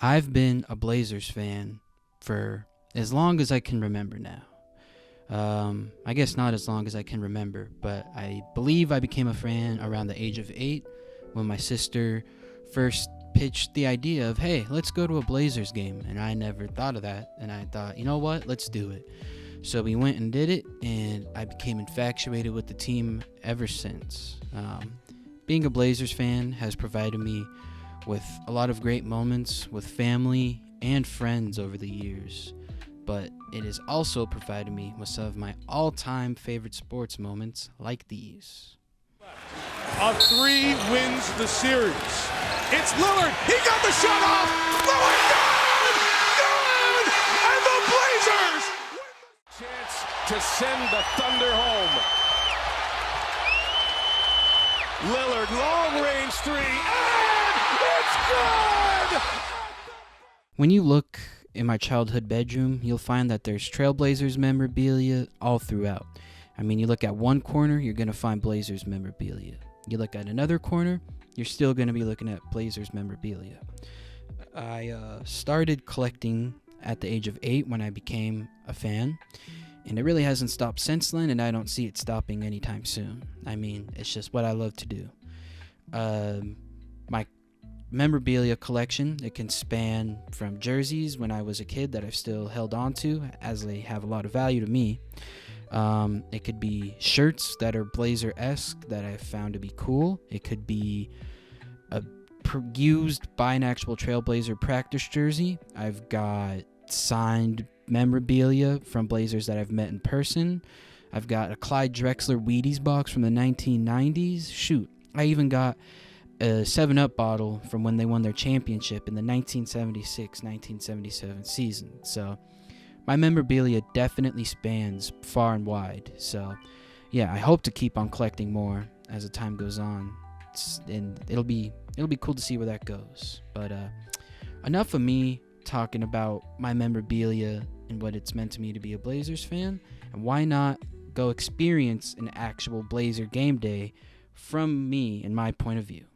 I've been a Blazers fan for as long as I can remember now. I guess not as long as I can remember, but I believe I became a fan around the age of 8 when my sister first pitched the idea of, hey, let's go to a Blazers game. And I never thought of that. And I thought, you know what, let's do it. So we went and did it, and I became infatuated with the team ever since. Being a Blazers fan has provided me with a lot of great moments with family and friends over the years, but it has also provided me with some of my all-time favorite sports moments like these. A 3 wins the series. It's Lillard. He got the shot off. Lillard, good! Good! And the Blazers chance to send the Thunder home. Lillard, long-range 3, and it's good! When you look in my childhood bedroom, you'll find that there's Trailblazers memorabilia all throughout. I mean, you look at one corner, you're going to find Blazers memorabilia. You look at another corner, you're still going to be looking at Blazers memorabilia. I started collecting at the age of 8 when I became a fan, and it really hasn't stopped since then, and I don't see it stopping anytime soon. I mean, it's just what I love to do. My memorabilia collection, it can span from jerseys when I was a kid that I've still held on to, as they have a lot of value to me. It could be shirts that are Blazer-esque that I've found to be cool. It could be a used by an actual Trailblazer practice jersey. I've got signed memorabilia from Blazers that I've met in person. I've got a Clyde Drexler Wheaties box from the 1990s. Shoot, I even got a 7-Up bottle from when they won their championship in the 1976-1977 season. So my memorabilia definitely spans far and wide. So yeah, I hope to keep on collecting more as the time goes on, and it'll be cool to see where that goes. But enough of me talking about my memorabilia and what it's meant to me to be a Blazers fan, and why not go experience an actual Blazer game day from me and my point of view.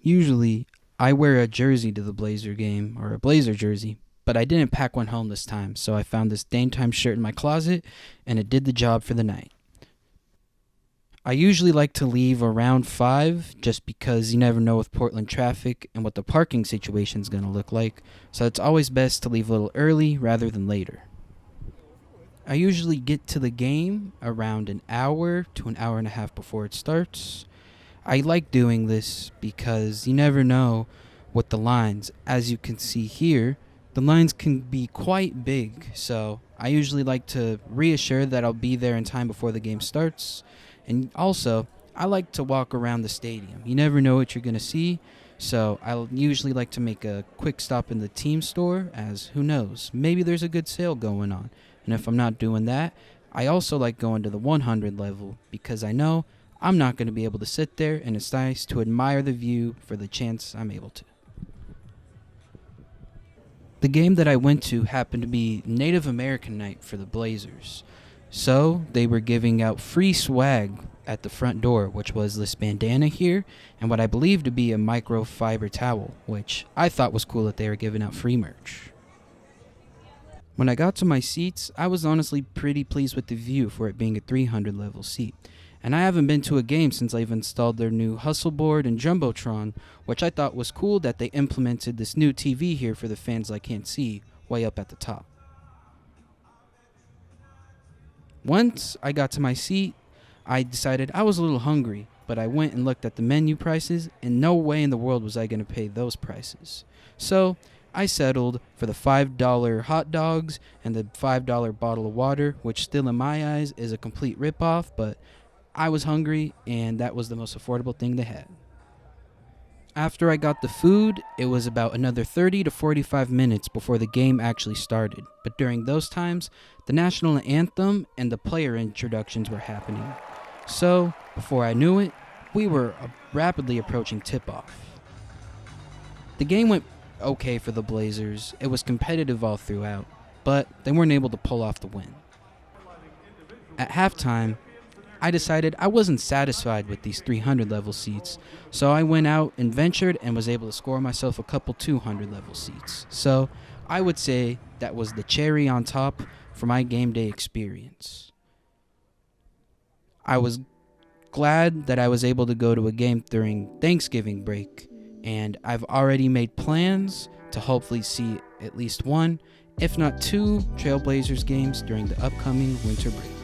Usually I wear a jersey to the Blazer game, or a Blazer jersey, but I didn't pack one home this time, so I found this Dame Time shirt in my closet, and it did the job for the night. I usually like to leave around 5, just because you never know with Portland traffic and what the parking situation is going to look like, so it's always best to leave a little early rather than later. I usually get to the game around an hour to an hour and a half before it starts. I like doing this because you never know with the lines. As you can see here, the lines can be quite big, so I usually like to reassure that I'll be there in time before the game starts. And also, I like to walk around the stadium. You never know what you're going to see, so I'll usually like to make a quick stop in the team store, as who knows, maybe there's a good sale going on. And if I'm not doing that, I also like going to the 100 level, because I know I'm not going to be able to sit there, and it's nice to admire the view for the chance I'm able to. The game that I went to happened to be Native American night for the Blazers. So they were giving out free swag at the front door, which was this bandana here and what I believe to be a microfiber towel, which I thought was cool that they were giving out free merch. When I got to my seats, I was honestly pretty pleased with the view for it being a 300 level seat. And I haven't been to a game since they've installed their new hustle board and jumbotron, which I thought was cool that they implemented this new TV here for the fans I can't see way up at the top. Once I got to my seat, I decided I was a little hungry, but I went and looked at the menu prices, and no way in the world was I going to pay those prices. So I settled for the $5 hot dogs and the $5 bottle of water, which still in my eyes is a complete ripoff, but I was hungry, and that was the most affordable thing they had. After I got the food, it was about another 30 to 45 minutes before the game actually started. But during those times, the national anthem and the player introductions were happening. So, before I knew it, we were rapidly approaching tip-off. The game went okay for the Blazers. It was competitive all throughout, but they weren't able to pull off the win. At halftime, I decided I wasn't satisfied with these 300 level seats, so I went out and ventured and was able to score myself a couple 200 level seats. So I would say that was the cherry on top for my game day experience. I was glad that I was able to go to a game during Thanksgiving break, and I've already made plans to hopefully see at least one, if not two, Trailblazers games during the upcoming winter break.